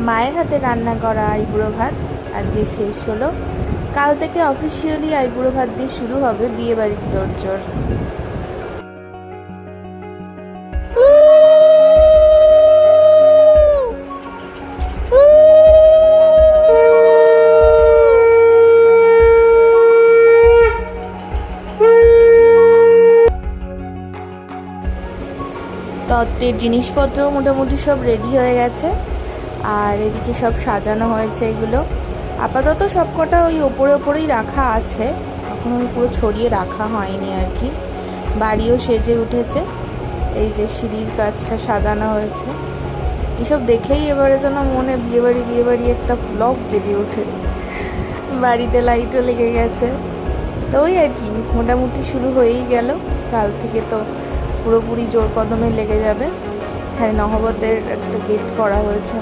মায়ের হাতে রান্না করা আইবুড়ো ভাত আজকে শেষ হলো। কাল থেকে অফিসিয়ালি আইবুড়ো ভাত দিয়ে শুরু হবে বিয়েবাড়ির তোড়জোড়। তত্ত্বের জিনিসপত্র মোটামুটি সব রেডি হয়ে গেছে, আর এদিকে সব সাজানো হয়েছে। এগুলো আপাতত সবকটা ওই ওপরেই রাখা আছে, এখনো পুরো ছড়িয়ে রাখা হয়নি আর কি। বাড়িও সেজে উঠেছে, এই যে সিঁড়ির কাজটা সাজানো হয়েছে। এসব দেখেই এবারে যেন মনে বিয়েবাড়ি একটা ব্লগ জেগে ওঠে। বাড়িতে লাইটও লেগে গেছে, তো ওই আর কি মোটামুটি শুরু হয়েই গেল। কাল থেকে তো পুরোপুরি জোর কদমে লেগে যাবে। হ্যাঁ, নহবতের একটা গেট করা হয়েছে।